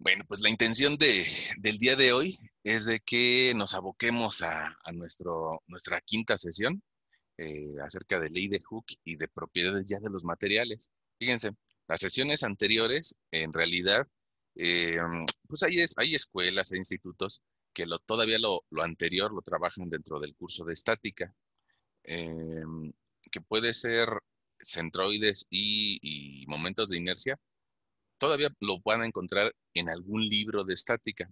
Bueno, pues la intención del día de hoy es de que nos aboquemos a nuestra quinta sesión acerca de ley de Hooke y de propiedades ya de los materiales. Fíjense, las sesiones anteriores, en realidad, eh, pues hay escuelas, hay institutos que todavía lo anterior lo trabajan dentro del curso de estática, eh, que puede ser centroides y momentos de inercia todavía lo van a encontrar en algún libro de estática.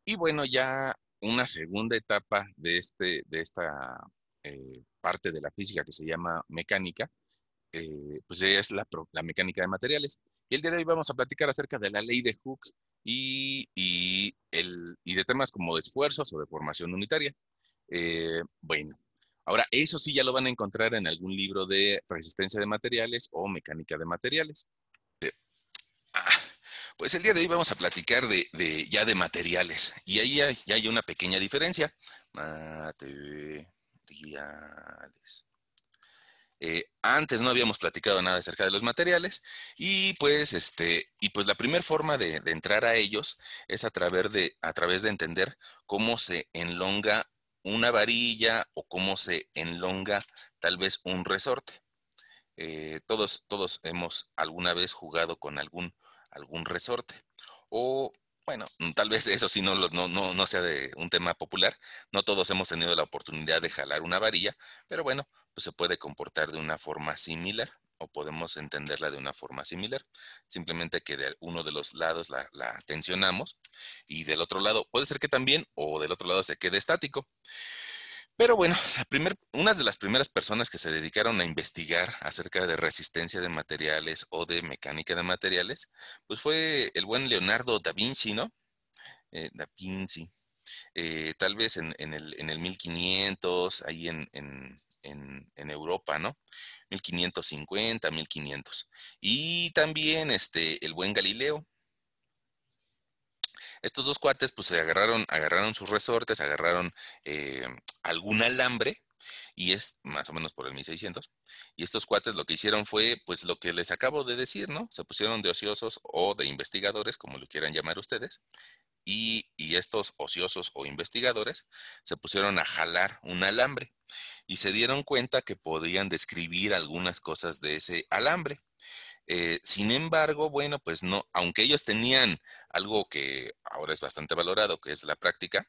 Y bueno, ya una segunda etapa de esta parte de la física que se llama mecánica, pues es la mecánica de materiales. Y el día de hoy vamos a platicar acerca de la ley de Hooke y de temas como de esfuerzos o de formación unitaria. Bueno, ahora eso sí ya lo van a encontrar en algún libro de resistencia de materiales o mecánica de materiales. Ah, pues el día de hoy vamos a platicar ya de materiales. Y ahí ya hay una pequeña diferencia. Materiales. Antes no habíamos platicado nada acerca de los materiales y pues la primera forma de entrar a ellos es a través de entender cómo se enlonga una varilla o cómo se enlonga tal vez un resorte. Todos hemos alguna vez jugado con algún resorte. O, bueno, tal vez eso sí no sea de un tema popular. No todos hemos tenido la oportunidad de jalar una varilla, pero bueno, pues se puede comportar de una forma similar o podemos entenderla de una forma similar. Simplemente que de uno de los lados la tensionamos y del otro lado puede ser que también o del otro lado se quede estático. Pero bueno, una de las primeras personas que se dedicaron a investigar acerca de resistencia de materiales o de mecánica de materiales, pues fue el buen Leonardo da Vinci, ¿no? Da Vinci. Tal vez en el 1500, ahí en Europa, ¿no? 1550, 1500. Y también el buen Galileo. Estos dos cuates pues se agarraron sus resortes, agarraron eh, algún alambre y es más o menos por el 1600. Y estos cuates lo que hicieron fue pues lo que les acabo de decir, ¿no? Se pusieron de ociosos o de investigadores, como lo quieran llamar ustedes, y estos ociosos o investigadores se pusieron a jalar un alambre y se dieron cuenta que podían describir algunas cosas de ese alambre. Sin embargo, bueno, pues no, aunque ellos tenían algo que ahora es bastante valorado, que es la práctica,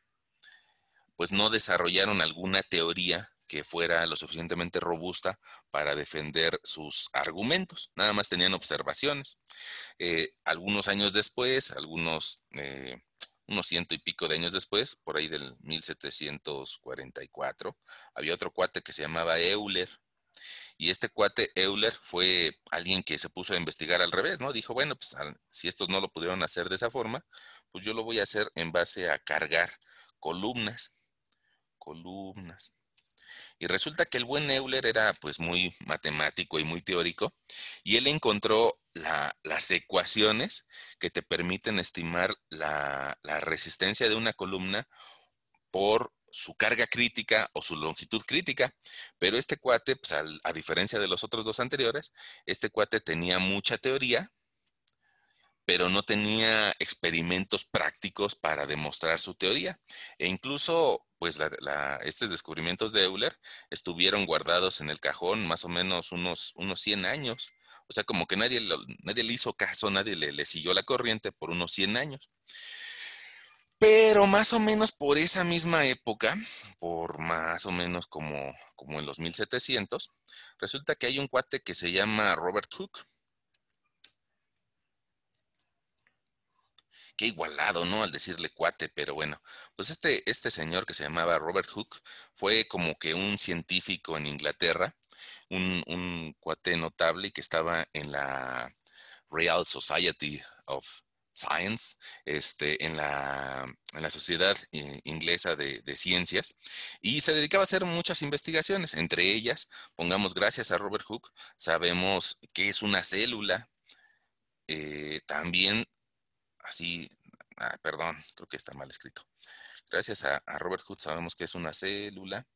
pues no desarrollaron alguna teoría que fuera lo suficientemente robusta para defender sus argumentos. Nada más tenían observaciones. Algunos años después, unos ciento y pico de años después, por ahí del 1744, había otro cuate que se llamaba Euler, y este cuate Euler fue alguien que se puso a investigar al revés, ¿no? Dijo, bueno, pues si estos no lo pudieron hacer de esa forma, pues yo lo voy a hacer en base a cargar columnas, columnas. Y resulta que el buen Euler era pues muy matemático y muy teórico, y él encontró las ecuaciones que te permiten estimar la resistencia de una columna por su carga crítica o su longitud crítica. Pero este cuate, pues a diferencia de los otros dos anteriores, este cuate tenía mucha teoría, pero no tenía experimentos prácticos para demostrar su teoría. E incluso, pues, estos descubrimientos de Euler estuvieron guardados en el cajón más o menos unos 100 años. O sea, como que nadie le hizo caso, nadie le siguió la corriente por unos 100 años. Pero más o menos por esa misma época, por más o menos como en los 1700, resulta que hay un cuate que se llama Robert Hooke. Qué igualado, ¿no? Al decirle cuate, pero bueno, pues este señor que se llamaba Robert Hooke fue como que un científico en Inglaterra, un cuate notable y que estaba en la Real Society of Science, en la Sociedad Inglesa de Ciencias, y se dedicaba a hacer muchas investigaciones. Entre ellas, pongamos, gracias a Robert Hooke, sabemos qué es una célula. También, así, perdón, creo que está mal escrito. Gracias a Robert Hooke sabemos qué es una célula.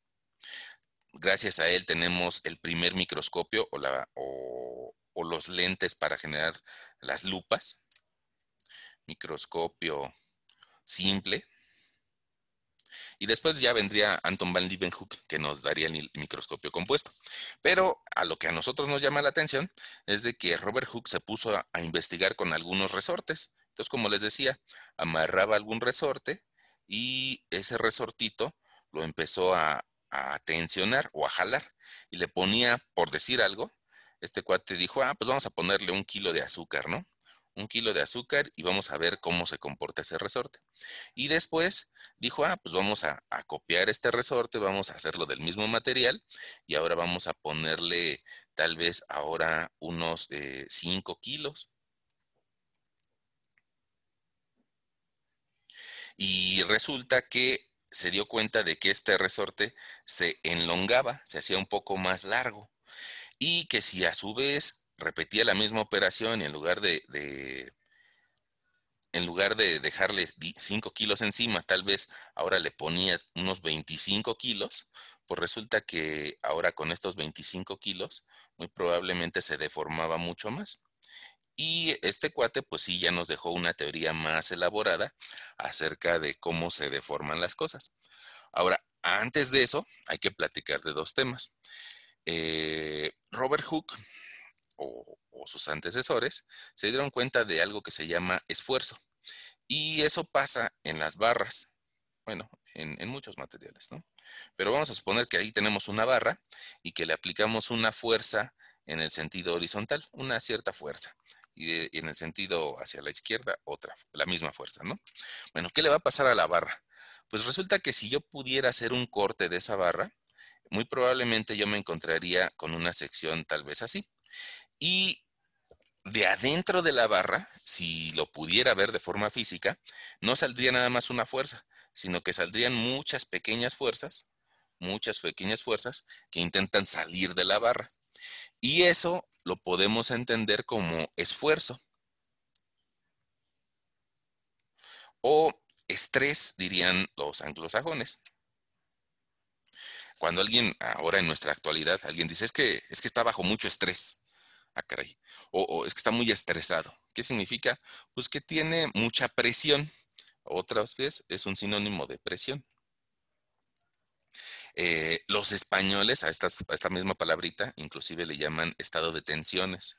Gracias a él tenemos el primer microscopio o los lentes para generar las lupas. microscopio simple. Y después ya vendría Anton van Leeuwenhoek, que nos daría el microscopio compuesto. Pero a lo que a nosotros nos llama la atención es de que Robert Hooke se puso a investigar con algunos resortes. Entonces, como les decía, amarraba algún resorte y ese resortito lo empezó a tensionar o a jalar y le ponía, por decir algo, este cuate dijo, pues vamos a ponerle 1 kilo de azúcar, ¿no? 1 kilo de azúcar y vamos a ver cómo se comporta ese resorte. Y después dijo, pues vamos a copiar este resorte, vamos a hacerlo del mismo material y ahora vamos a ponerle tal vez ahora unos 5 kilos. Y resulta que se dio cuenta de que este resorte se enlongaba, se hacía un poco más largo y que si a su vez repetía la misma operación y en lugar de dejarle 5 kilos encima, tal vez ahora le ponía unos 25 kilos, pues resulta que ahora con estos 25 kilos, muy probablemente se deformaba mucho más. Y este cuate, pues sí, ya nos dejó una teoría más elaborada acerca de cómo se deforman las cosas. Ahora, antes de eso, hay que platicar de dos temas. Robert Hooke o sus antecesores se dieron cuenta de algo que se llama esfuerzo. Y eso pasa en las barras, bueno, en muchos materiales, ¿no? Pero vamos a suponer que ahí tenemos una barra y que le aplicamos una fuerza en el sentido horizontal, una cierta fuerza. Y en el sentido hacia la izquierda, otra, la misma fuerza, ¿no? Bueno, ¿qué le va a pasar a la barra? Pues resulta que si yo pudiera hacer un corte de esa barra, muy probablemente yo me encontraría con una sección tal vez así. Y de adentro de la barra, si lo pudiera ver de forma física, no saldría nada más una fuerza, sino que saldrían muchas pequeñas fuerzas que intentan salir de la barra. Y eso lo podemos entender como esfuerzo o estrés, dirían los anglosajones. Cuando alguien, ahora en nuestra actualidad, alguien dice, es que está bajo mucho estrés. Ah, caray. O es que está muy estresado. ¿Qué significa? Pues que tiene mucha presión. Otra vez es un sinónimo de presión. Los españoles a esta misma palabrita inclusive le llaman estado de tensiones.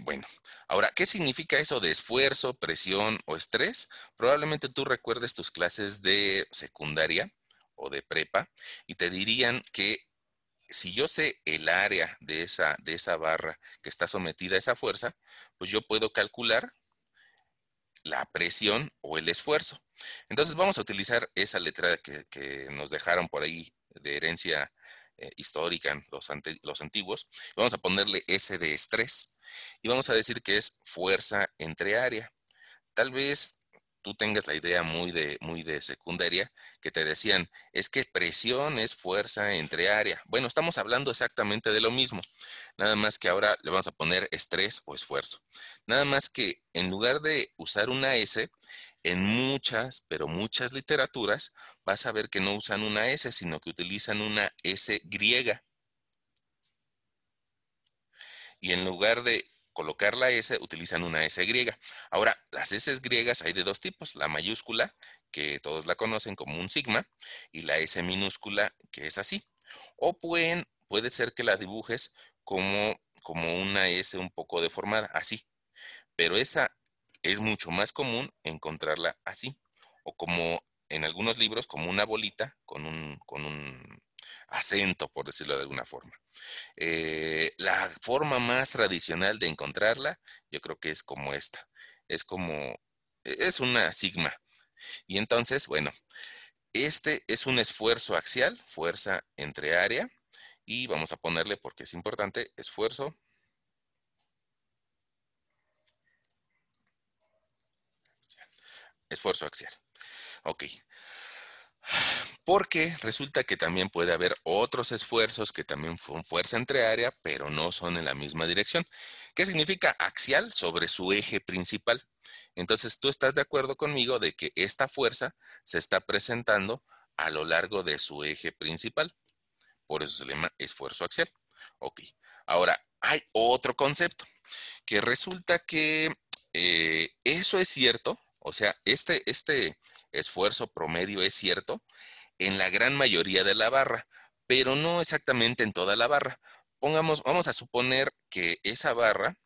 Bueno, ahora, ¿qué significa eso de esfuerzo, presión o estrés? Probablemente tú recuerdes tus clases de secundaria o de prepa y te dirían que si yo sé el área de esa barra que está sometida a esa fuerza, pues yo puedo calcular la presión o el esfuerzo. Entonces vamos a utilizar esa letra que nos dejaron por ahí de herencia histórica en los antiguos. Vamos a ponerle S de estrés y vamos a decir que es fuerza entre área. Tal vez tú tengas la idea muy de secundaria que te decían, es que presión es fuerza entre área. Bueno, estamos hablando exactamente de lo mismo, nada más que ahora le vamos a poner estrés o esfuerzo. Nada más que en lugar de usar una S, en muchas, pero muchas literaturas, vas a ver que no usan una S, sino que utilizan una S griega. Y en lugar de colocar la S, utilizan una S griega. Ahora, las S griegas hay de dos tipos, la mayúscula, que todos la conocen como un sigma, y la S minúscula, que es así. O puede ser que la dibujes como una S un poco deformada, así. Pero esa es mucho más común encontrarla así, o como en algunos libros, como una bolita con un acento, por decirlo de alguna forma. La forma más tradicional de encontrarla, yo creo que es como esta. Es como, es una sigma. Y entonces, bueno, este es un esfuerzo axial, fuerza entre área, y vamos a ponerle, porque es importante, esfuerzo axial. Ok. Porque resulta que también puede haber otros esfuerzos que también son fuerza entre área, pero no son en la misma dirección. ¿Qué significa axial? Sobre su eje principal. Entonces, tú estás de acuerdo conmigo de que esta fuerza se está presentando a lo largo de su eje principal. Por eso se le llama esfuerzo axial. Ok. Ahora, hay otro concepto que resulta que Eso es cierto, o sea, este esfuerzo promedio es cierto en la gran mayoría de la barra, pero no exactamente en toda la barra. Vamos a suponer que esa barra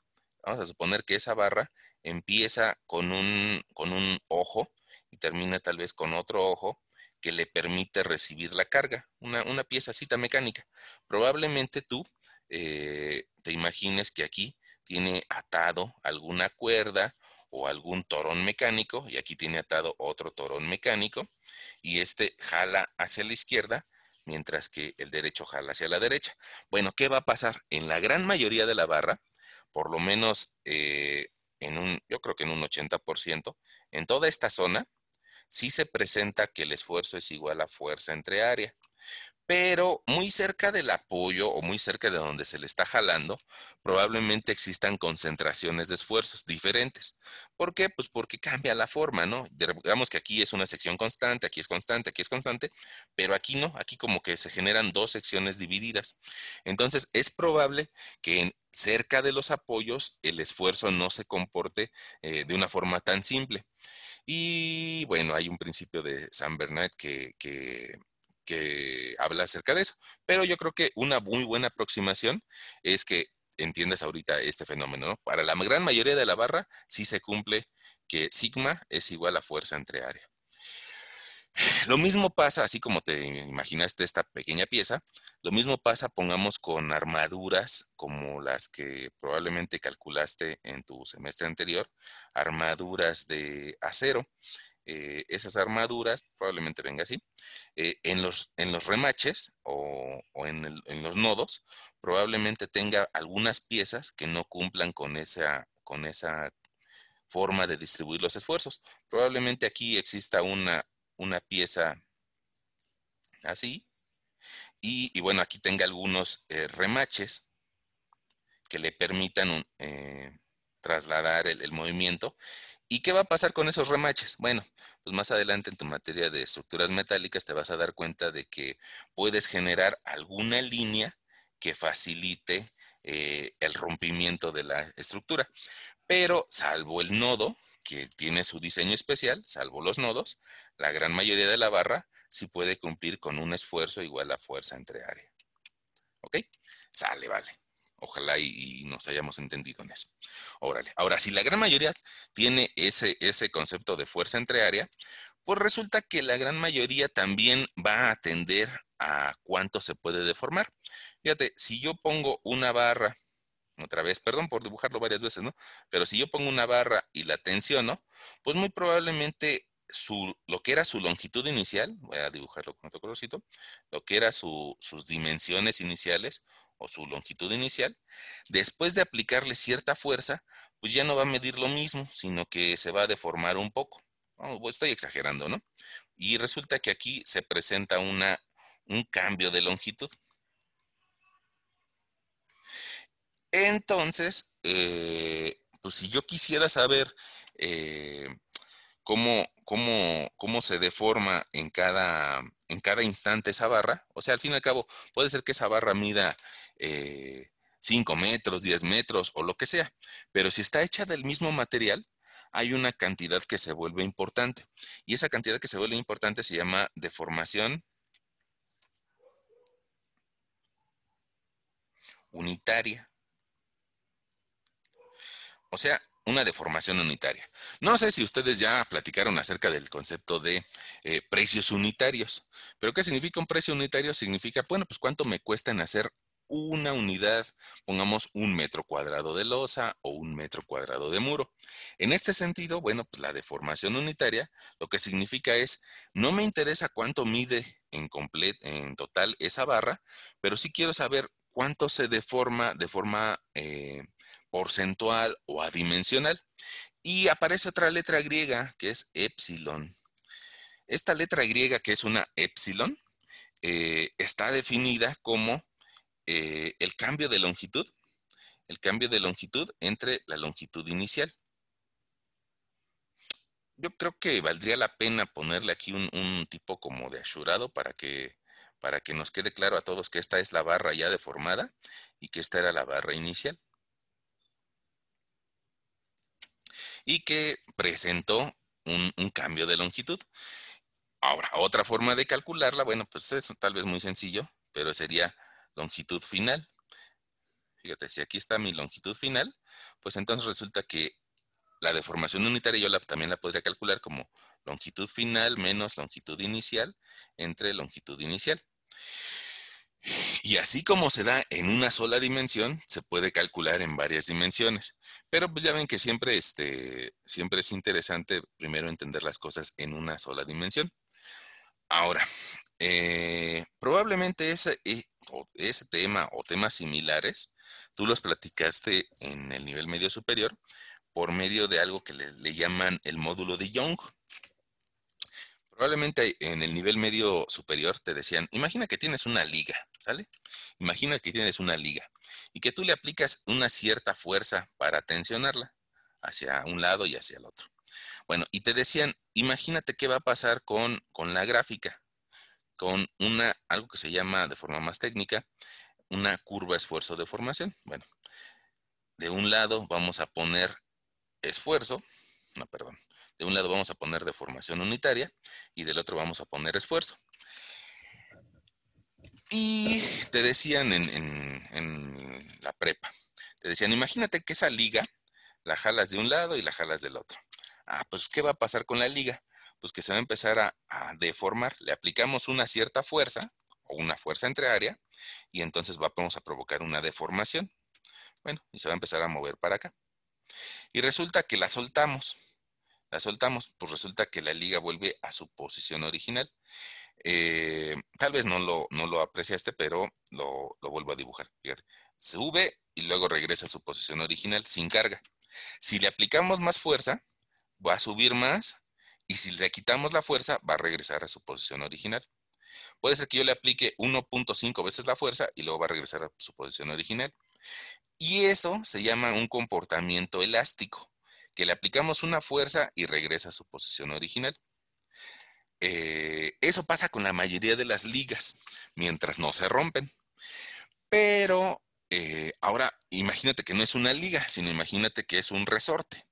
empieza con un ojo y termina tal vez con otro ojo que le permite recibir la carga, una piececita mecánica. Probablemente tú te imagines que aquí tiene atado alguna cuerda o algún torón mecánico y aquí tiene atado otro torón mecánico y este jala hacia la izquierda mientras que el derecho jala hacia la derecha. Bueno, ¿qué va a pasar? En la gran mayoría de la barra, por lo menos yo creo que en un 80%, en toda esta zona, sí se presenta que el esfuerzo es igual a fuerza entre área. Pero muy cerca del apoyo o muy cerca de donde se le está jalando, probablemente existan concentraciones de esfuerzos diferentes. ¿Por qué? Pues porque cambia la forma, ¿no? Digamos que aquí es una sección constante, aquí es constante, aquí es constante, pero aquí no, aquí como que se generan dos secciones divididas. Entonces, es probable que cerca de los apoyos el esfuerzo no se comporte de una forma tan simple. Y bueno, hay un principio de San Bernard que habla acerca de eso. Pero yo creo que una muy buena aproximación es que entiendas ahorita este fenómeno, ¿no? Para la gran mayoría de la barra sí se cumple que sigma es igual a fuerza entre área. Lo mismo pasa, así como te imaginaste esta pequeña pieza, lo mismo pasa, pongamos, con armaduras como las que probablemente calculaste en tu semestre anterior, armaduras de acero. Esas armaduras, probablemente venga así, en los remaches o en los nodos, probablemente tenga algunas piezas que no cumplan con esa forma de distribuir los esfuerzos. Probablemente aquí exista una pieza así y bueno, aquí tenga algunos remaches que le permitan trasladar el movimiento. ¿Y qué va a pasar con esos remaches? Bueno, pues más adelante en tu materia de estructuras metálicas te vas a dar cuenta de que puedes generar alguna línea que facilite el rompimiento de la estructura. Pero salvo el nodo, que tiene su diseño especial, salvo los nodos, la gran mayoría de la barra sí puede cumplir con un esfuerzo igual a fuerza entre área. ¿Ok? Sale, vale. Ojalá y nos hayamos entendido en eso. Órale. Ahora, si la gran mayoría tiene ese concepto de fuerza entre área, pues resulta que la gran mayoría también va a tender a cuánto se puede deformar. Fíjate, si yo pongo una barra, otra vez, perdón por dibujarlo varias veces, ¿no? Pero si yo pongo una barra y la tensiono, pues muy probablemente lo que era su longitud inicial, voy a dibujarlo con otro colorcito, lo que era sus dimensiones iniciales o su longitud inicial, después de aplicarle cierta fuerza, pues ya no va a medir lo mismo, sino que se va a deformar un poco. Oh, pues estoy exagerando, ¿no? Y resulta que aquí se presenta un cambio de longitud. Entonces, pues si yo quisiera saber eh, cómo se deforma en cada instante esa barra, o sea, al fin y al cabo, puede ser que esa barra mida 5 metros, 10 metros o lo que sea, pero si está hecha del mismo material, hay una cantidad que se vuelve importante. Y esa cantidad que se vuelve importante se llama deformación unitaria. O sea, una deformación unitaria. No sé si ustedes ya platicaron acerca del concepto de precios unitarios, pero ¿qué significa un precio unitario? Significa, bueno, pues cuánto me cuesta en hacer una unidad, pongamos 1 metro cuadrado de losa o 1 metro cuadrado de muro. En este sentido, bueno, pues la deformación unitaria lo que significa es, no me interesa cuánto mide en total esa barra, pero sí quiero saber cuánto se deforma de forma porcentual o adimensional. Y aparece otra letra griega que es epsilon. Esta letra griega que es una epsilon está definida como el el cambio de longitud entre la longitud inicial. Yo creo que valdría la pena ponerle aquí un tipo como de asurado para que nos quede claro a todos que esta es la barra ya deformada y que esta era la barra inicial. y que presentó un cambio de longitud. Ahora, otra forma de calcularla, bueno, pues es tal vez muy sencillo, pero sería longitud final. Fíjate, si aquí está mi longitud final, pues entonces resulta que la deformación unitaria yo también la podría calcular como longitud final menos longitud inicial entre longitud inicial. Y así como se da en una sola dimensión, se puede calcular en varias dimensiones. Pero pues ya ven que siempre, siempre es interesante primero entender las cosas en una sola dimensión. Ahora, probablemente ese tema o temas similares, tú los platicaste en el nivel medio superior por medio de algo que le llaman el módulo de Young. Probablemente en el nivel medio superior te decían, imagina que tienes una liga, ¿sale? Imagina que tienes una liga y que tú le aplicas una cierta fuerza para tensionarla hacia un lado y hacia el otro. Bueno, y te decían, imagínate qué va a pasar con la gráfica, con algo que se llama de forma más técnica, una curva esfuerzo-deformación. Bueno, de un lado vamos a poner esfuerzo, no, perdón, de un lado vamos a poner deformación unitaria y del otro vamos a poner esfuerzo. Y te decían en la prepa, te decían, imagínate que esa liga la jalas de un lado y la jalas del otro. Ah, pues, ¿qué va a pasar con la liga? Pues que se va a empezar a deformar. Le aplicamos una cierta fuerza o una fuerza entre área y entonces vamos a provocar una deformación. Bueno, y se va a empezar a mover para acá. Y resulta que la soltamos. La soltamos, pues resulta que la liga vuelve a su posición original. Tal vez no lo apreciaste, pero lo vuelvo a dibujar. Fíjate, sube y luego regresa a su posición original sin carga. Si le aplicamos más fuerza, va a subir más y si le quitamos la fuerza, va a regresar a su posición original. Puede ser que yo le aplique 1.5 veces la fuerza y luego va a regresar a su posición original. Y eso se llama un comportamiento elástico, que le aplicamos una fuerza y regresa a su posición original. Eso pasa con la mayoría de las ligas, mientras no se rompen. Pero ahora imagínate que no es una liga, sino imagínate que es un resorte.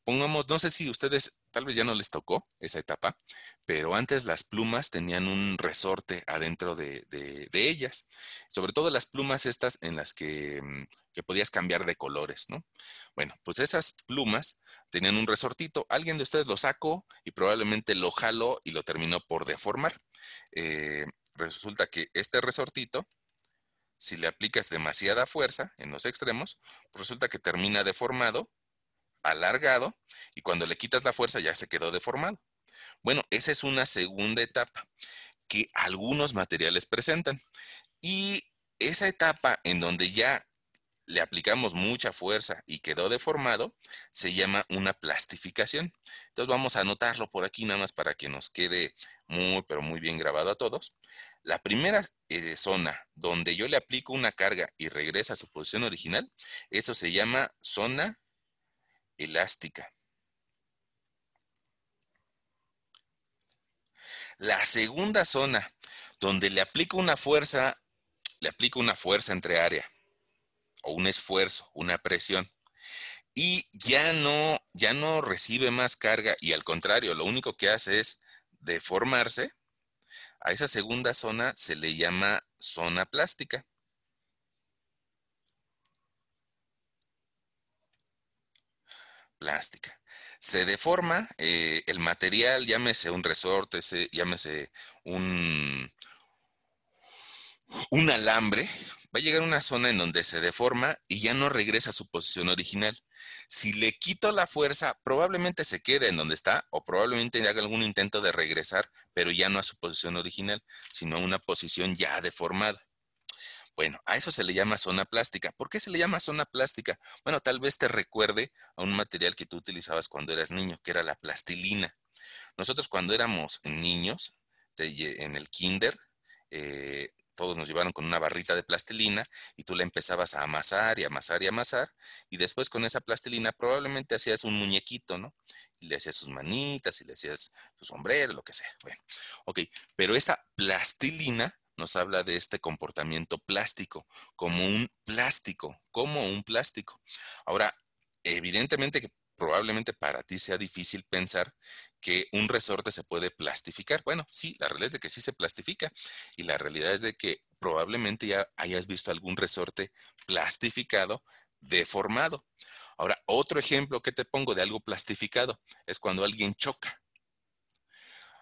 Pongamos, no sé si ustedes tal vez ya no les tocó esa etapa, pero antes las plumas tenían un resorte adentro de ellas, sobre todo las plumas estas en las que podías cambiar de colores, ¿no? Bueno, pues esas plumas tenían un resortito, alguien de ustedes lo sacó y probablemente lo jaló y lo terminó por deformar. Resulta que este resortito, si le aplicas demasiada fuerza en los extremos, pues resulta que termina deformado, alargado, y cuando le quitas la fuerza ya se quedó deformado. Bueno, esa es una segunda etapa que algunos materiales presentan. Y esa etapa en donde ya le aplicamos mucha fuerza y quedó deformado, se llama una plastificación. Entonces vamos a anotarlo por aquí nada más para que nos quede muy, pero muy bien grabado a todos. La primera zona donde yo le aplico una carga y regresa a su posición original, eso se llama zona elástica. La segunda zona, donde le aplico una fuerza entre área o un esfuerzo, una presión, y ya no recibe más carga y al contrario, lo único que hace es deformarse. A esa segunda zona se le llama zona plástica. Plástica. Se deforma el material, llámese un resorte, llámese un, un alambre, va a llegar a una zona en donde se deforma y ya no regresa a su posición original. Si le quito la fuerza, probablemente se quede en donde está o probablemente haga algún intento de regresar, pero ya no a su posición original, sino a una posición ya deformada. Bueno, a eso se le llama zona plástica. ¿Por qué se le llama zona plástica? Bueno, tal vez te recuerde a un material que tú utilizabas cuando eras niño, que era la plastilina. Nosotros cuando éramos niños, en el kinder, todos nos llevaron con una barrita de plastilina y tú la empezabas a amasar y amasar y amasar y después con esa plastilina probablemente hacías un muñequito, ¿no? Y le hacías sus manitas y le hacías su sombrero, lo que sea. Bueno, ok, pero esa plastilina nos habla de este comportamiento plástico, como un plástico, como un plástico. Ahora, evidentemente que probablemente para ti sea difícil pensar que un resorte se puede plastificar. Bueno, sí, la realidad es de que sí se plastifica y la realidad es de que probablemente ya hayas visto algún resorte plastificado, deformado. Ahora, otro ejemplo que te pongo de algo plastificado es cuando alguien choca.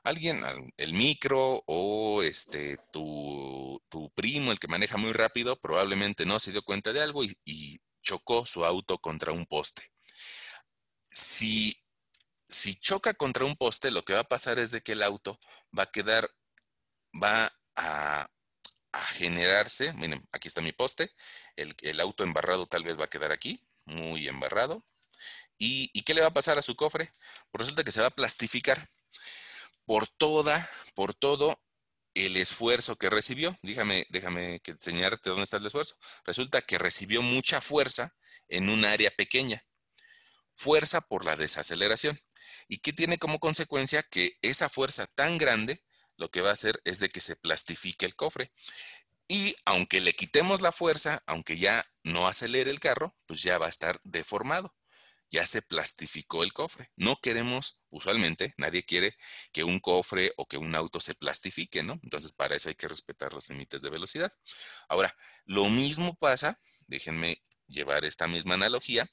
Alguien, el micro o tu primo, el que maneja muy rápido, probablemente no se dio cuenta de algo y chocó su auto contra un poste. Si, si choca contra un poste, lo que va a pasar es de que el auto va a quedar, va a generarse, miren, aquí está mi poste, el auto embarrado tal vez va a quedar aquí, muy embarrado. ¿Y qué le va a pasar a su cofre? Pues resulta que se va a plastificar por todo el esfuerzo que recibió. Déjame que enseñarte dónde está el esfuerzo. Resulta que recibió mucha fuerza en un área pequeña. Fuerza por la desaceleración. ¿Y qué tiene como consecuencia? Que esa fuerza tan grande lo que va a hacer es de que se plastifique el cofre. Y aunque le quitemos la fuerza, aunque ya no acelere el carro, pues ya va a estar deformado. Ya se plastificó el cofre. No queremos, usualmente, nadie quiere que un cofre o que un auto se plastifique, ¿no? Entonces, para eso hay que respetar los límites de velocidad. Ahora, lo mismo pasa, déjenme llevar esta misma analogía,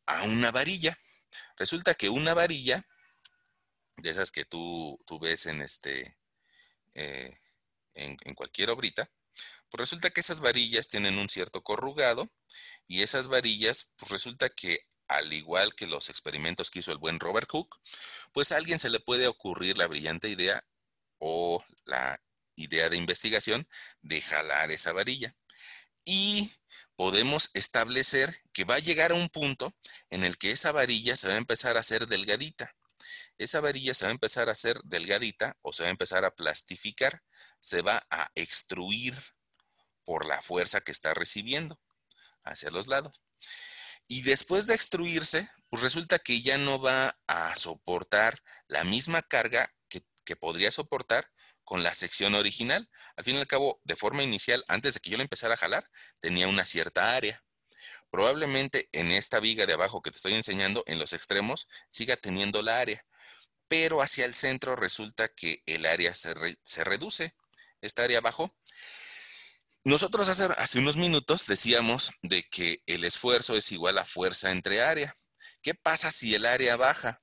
a una varilla. Resulta que una varilla, de esas que tú ves eh, en cualquier obrita, pues resulta que esas varillas tienen un cierto corrugado y esas varillas, pues resulta que al igual que los experimentos que hizo el buen Robert Hooke, pues a alguien se le puede ocurrir la brillante idea o la idea de investigación de jalar esa varilla. Y podemos establecer que va a llegar a un punto en el que esa varilla se va a empezar a hacer delgadita. Esa varilla se va a empezar a hacer delgadita o se va a empezar a plastificar, se va a extruir por la fuerza que está recibiendo hacia los lados. Y después de extruirse, pues resulta que ya no va a soportar la misma carga que podría soportar con la sección original. Al fin y al cabo, de forma inicial, antes de que yo la empezara a jalar, tenía una cierta área. Probablemente en esta viga de abajo que te estoy enseñando, en los extremos, siga teniendo la área. Pero hacia el centro resulta que el área se reduce. Esta área abajo. Nosotros hace unos minutos decíamos de que el esfuerzo es igual a fuerza entre área. ¿Qué pasa si el área baja?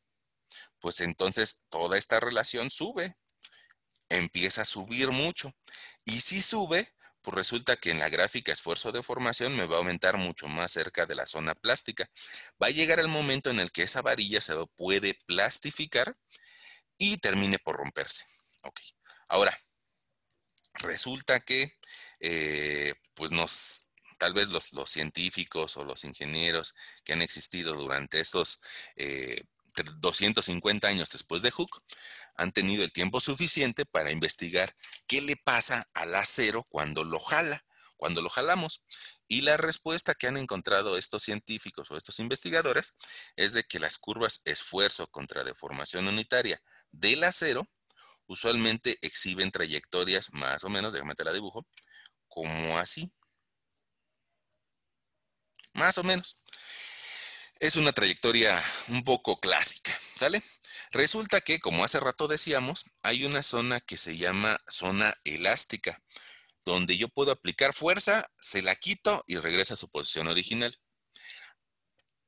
Pues entonces toda esta relación sube, empieza a subir mucho. Y si sube, pues resulta que en la gráfica esfuerzo de formación me va a aumentar mucho más cerca de la zona plástica. Va a llegar el momento en el que esa varilla se puede plastificar y termine por romperse. Ok. Ahora, resulta que, pues tal vez los científicos o los ingenieros que han existido durante estos 250 años después de Hooke, han tenido el tiempo suficiente para investigar qué le pasa al acero cuando lo jala, cuando lo jalamos. Y la respuesta que han encontrado estos científicos o estos investigadores es de que las curvas esfuerzo contra deformación unitaria del acero usualmente exhiben trayectorias más o menos, déjame te la dibujo, como así, más o menos. Es una trayectoria un poco clásica, ¿sale? Resulta que, como hace rato decíamos, hay una zona que se llama zona elástica, donde yo puedo aplicar fuerza, se la quito y regresa a su posición original.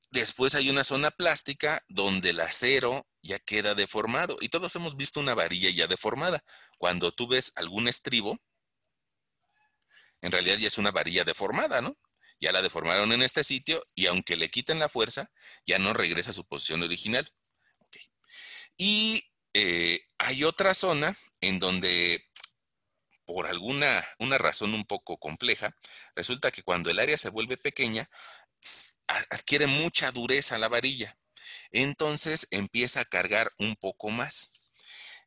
Después hay una zona plástica donde el acero ya queda deformado y todos hemos visto una varilla ya deformada. Cuando tú ves algún estribo, en realidad ya es una varilla deformada, ¿no? Ya la deformaron en este sitio y aunque le quiten la fuerza, ya no regresa a su posición original. Okay. Y hay otra zona en donde, por una razón un poco compleja, resulta que cuando el área se vuelve pequeña, adquiere mucha dureza la varilla. Entonces empieza a cargar un poco más.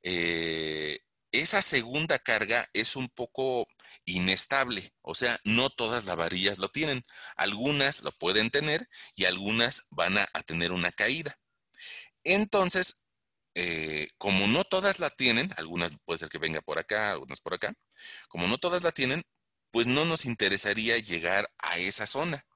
eh, Esa segunda carga es un poco inestable, o sea, no todas las varillas lo tienen. Algunas lo pueden tener y algunas van a tener una caída. Entonces, como no todas la tienen, algunas puede ser que venga por acá, algunas por acá, como no todas la tienen, pues no nos interesaría llegar a esa zona.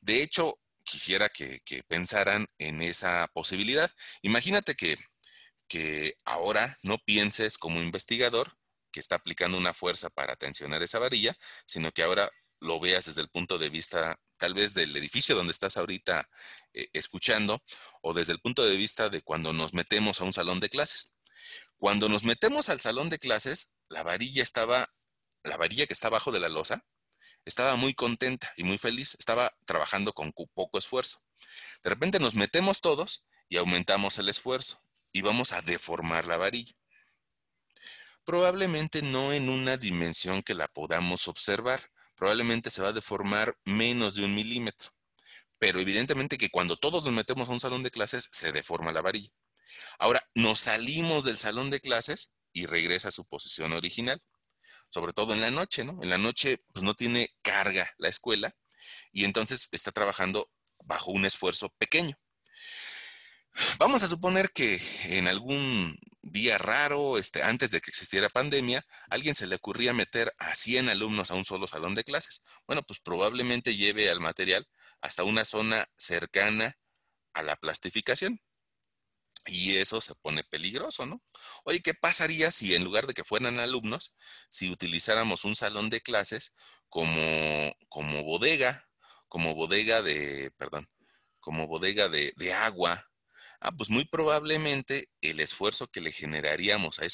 De hecho, quisiera que pensaran en esa posibilidad. Imagínate que ahora no pienses como investigador que está aplicando una fuerza para tensionar esa varilla, sino que ahora lo veas desde el punto de vista tal vez del edificio donde estás ahorita escuchando, o desde el punto de vista de cuando nos metemos a un salón de clases. Cuando nos metemos al salón de clases, la varilla que está abajo de la losa, estaba muy contenta y muy feliz, estaba trabajando con poco esfuerzo. De repente nos metemos todos y aumentamos el esfuerzo y vamos a deformar la varilla. Probablemente no en una dimensión que la podamos observar, probablemente se va a deformar menos de 1 milímetro, pero evidentemente que cuando todos nos metemos a un salón de clases se deforma la varilla. Ahora, nos salimos del salón de clases y regresa a su posición original, sobre todo en la noche, ¿no? En la noche pues no tiene carga la escuela y entonces está trabajando bajo un esfuerzo pequeño. Vamos a suponer que en algún día raro, antes de que existiera pandemia, a alguien se le ocurría meter a 100 alumnos a un solo salón de clases. Bueno, pues probablemente lleve al material hasta una zona cercana a la plastificación. Y eso se pone peligroso, ¿no? Oye, ¿qué pasaría si en lugar de que fueran alumnos, si utilizáramos un salón de clases como bodega, como bodega de agua? Ah, pues muy probablemente el esfuerzo que le generaríamos a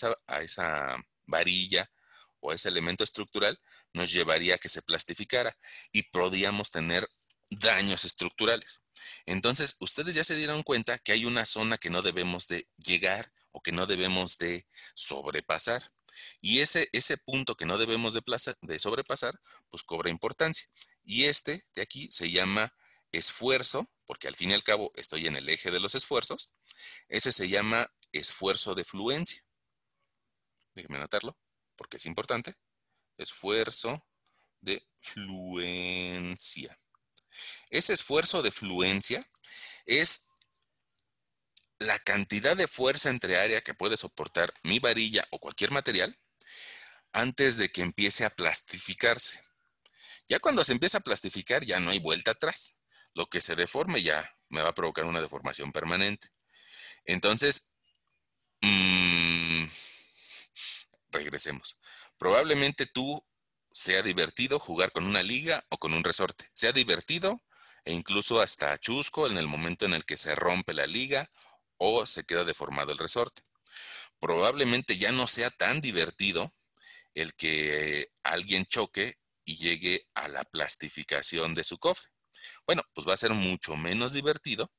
esa varilla o a ese elemento estructural nos llevaría a que se plastificara y podríamos tener daños estructurales. Entonces, ustedes ya se dieron cuenta que hay una zona que no debemos de llegar o que no debemos de sobrepasar. Y ese punto que no debemos de sobrepasar, pues cobra importancia. Y de aquí se llama esfuerzo, porque al fin y al cabo estoy en el eje de los esfuerzos. Ese se llama esfuerzo de fluencia. Déjenme anotarlo, porque es importante. Esfuerzo de fluencia. Ese esfuerzo de fluencia es la cantidad de fuerza entre área que puede soportar mi varilla o cualquier material antes de que empiece a plastificarse. Ya cuando se empieza a plastificar ya no hay vuelta atrás. Lo que se deforme ya me va a provocar una deformación permanente. Entonces, regresemos. Probablemente tú sea divertido jugar con una liga o con un resorte. Sea divertido e incluso hasta chusco en el momento en el que se rompe la liga o se queda deformado el resorte. Probablemente ya no sea tan divertido el que alguien choque y llegue a la plastificación de su cofre. Bueno, pues va a ser mucho menos divertido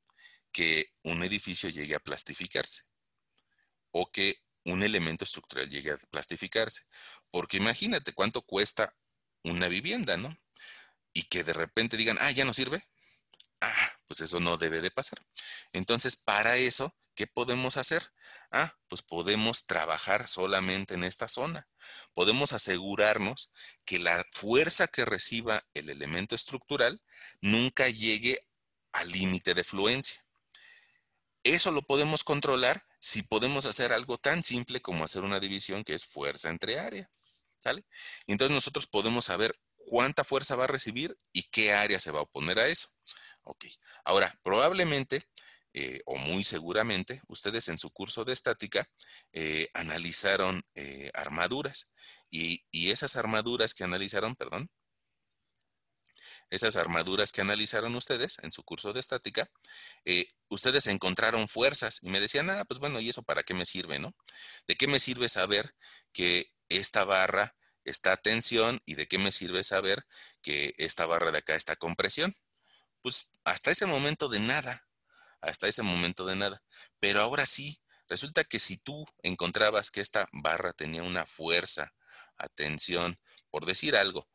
que un edificio llegue a plastificarse o que un elemento estructural llegue a plastificarse. Porque imagínate cuánto cuesta una vivienda, ¿no? Y que de repente digan, ah, ya no sirve. Ah, pues eso no debe de pasar. Entonces, para eso, ¿qué podemos hacer? Ah, pues podemos trabajar solamente en esta zona. Podemos asegurarnos que la fuerza que reciba el elemento estructural nunca llegue al límite de fluencia. Eso lo podemos controlar si podemos hacer algo tan simple como hacer una división que es fuerza entre área. ¿Sale? Entonces nosotros podemos saber cuánta fuerza va a recibir y qué área se va a oponer a eso. Ok. Ahora, probablemente o muy seguramente ustedes en su curso de estática analizaron armaduras y esas armaduras que analizaron, perdón, esas armaduras que analizaron ustedes en su curso de estática, ustedes encontraron fuerzas y me decían, ah, pues bueno, ¿y eso para qué me sirve, no? ¿De qué me sirve saber que esta barra está a tensión y de qué me sirve saber que esta barra de acá está a compresión? Pues hasta ese momento de nada, hasta ese momento de nada. Pero ahora sí, resulta que si tú encontrabas que esta barra tenía una fuerza a tensión, por decir algo,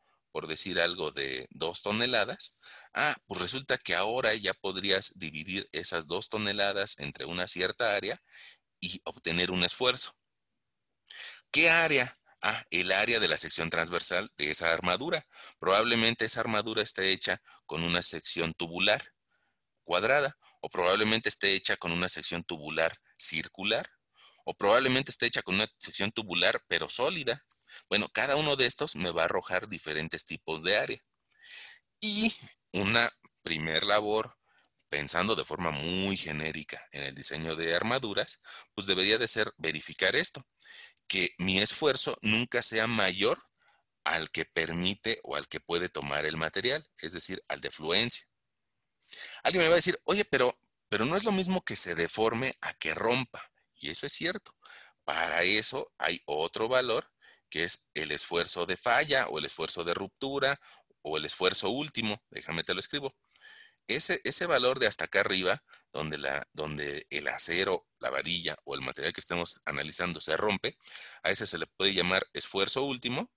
de 2 toneladas, ah, pues resulta que ahora ya podrías dividir esas 2 toneladas entre una cierta área y obtener un esfuerzo. ¿Qué área? Ah, el área de la sección transversal de esa armadura. Probablemente esa armadura esté hecha con una sección tubular cuadrada, o probablemente esté hecha con una sección tubular circular, o probablemente esté hecha con una sección tubular pero sólida. Bueno, cada uno de estos me va a arrojar diferentes tipos de área. Y una primer labor pensando de forma muy genérica en el diseño de armaduras, pues debería de ser verificar esto, que mi esfuerzo nunca sea mayor al que permite o al que puede tomar el material, es decir, al de fluencia. Alguien me va a decir, oye, pero no es lo mismo que se deforme a que rompa. Y eso es cierto. Para eso hay otro valor que es el esfuerzo de falla o el esfuerzo de ruptura o el esfuerzo último. Déjame te lo escribo. Ese valor de hasta acá arriba, donde el acero, la varilla o el material que estemos analizando se rompe, a ese se le puede llamar esfuerzo último.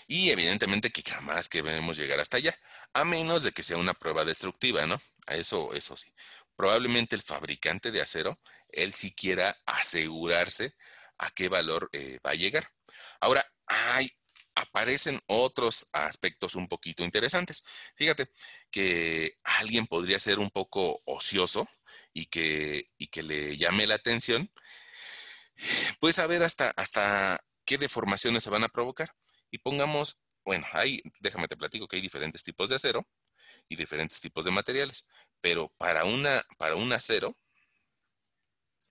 Y evidentemente que jamás queremos llegar hasta allá, a menos de que sea una prueba destructiva, ¿no? Eso sí. Probablemente el fabricante de acero, él sí quiera asegurarse a qué valor va a llegar. Ahora, aparecen otros aspectos un poquito interesantes. Fíjate que alguien podría ser un poco ocioso y que le llame la atención, pues saber hasta qué deformaciones se van a provocar. Y pongamos, bueno, déjame te platico que hay diferentes tipos de acero y diferentes tipos de materiales, pero para un acero,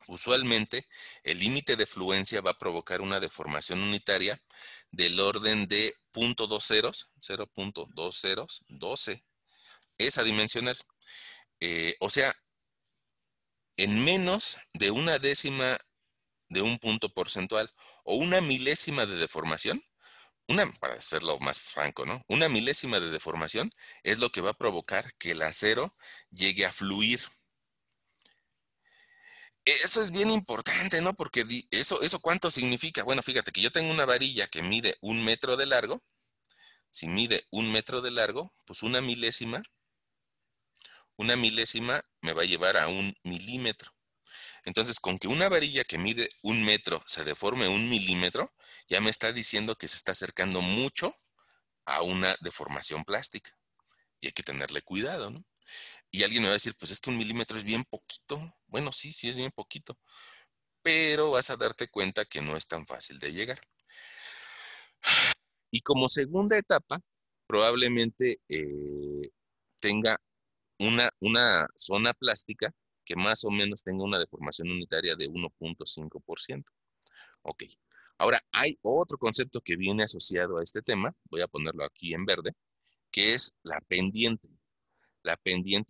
usualmente el límite de fluencia va a provocar una deformación unitaria del orden de 0.20, 0.2012, esa dimensional. O sea, en menos de una décima de un punto porcentual o una milésima de deformación, para hacerlo más franco, ¿no? Una milésima de deformación es lo que va a provocar que el acero llegue a fluir. Eso es bien importante, ¿no? Porque eso ¿cuánto significa? Bueno, fíjate que yo tengo una varilla que mide 1 metro de largo. Si mide 1 metro de largo, pues una milésima me va a llevar a 1 milímetro. Entonces, con que una varilla que mide 1 metro se deforme 1 milímetro, ya me está diciendo que se está acercando mucho a una deformación plástica. Y hay que tenerle cuidado, ¿no? Y alguien me va a decir, pues es que 1 milímetro es bien poquito. Bueno, sí, sí es bien poquito, pero vas a darte cuenta que no es tan fácil de llegar. Y como segunda etapa, probablemente tenga una zona plástica que más o menos tenga una deformación unitaria de 1.5%. Ok. Ahora, hay otro concepto que viene asociado a este tema, voy a ponerlo aquí en verde, que es la pendiente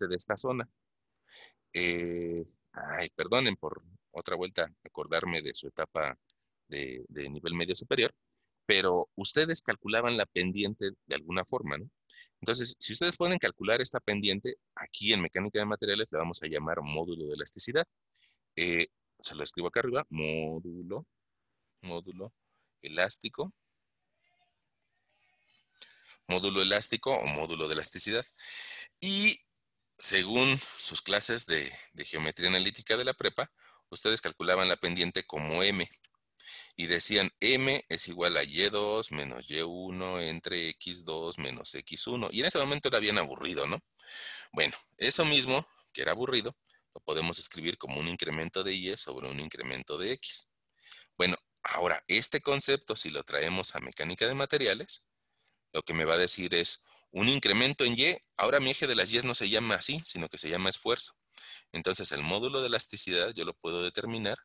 de esta zona. Perdonen por otra vuelta acordarme de su etapa de nivel medio superior, pero ustedes calculaban la pendiente de alguna forma, ¿no? Entonces, si ustedes pueden calcular esta pendiente, aquí en mecánica de materiales le vamos a llamar módulo de elasticidad. Eh, Se lo escribo acá arriba, módulo elástico, módulo elástico o módulo de elasticidad. Y según sus clases de geometría analítica de la prepa, ustedes calculaban la pendiente como M y decían M es igual a Y2 menos Y1 entre X2 menos X1. Y en ese momento era bien aburrido, ¿no? Bueno, eso mismo, que era aburrido, lo podemos escribir como un incremento de Y sobre un incremento de X. Bueno, ahora, este concepto, si lo traemos a mecánica de materiales, lo que me va a decir es un incremento en Y. Ahora mi eje de las Y no se llama así, sino que se llama esfuerzo. Entonces el módulo de elasticidad yo lo puedo determinar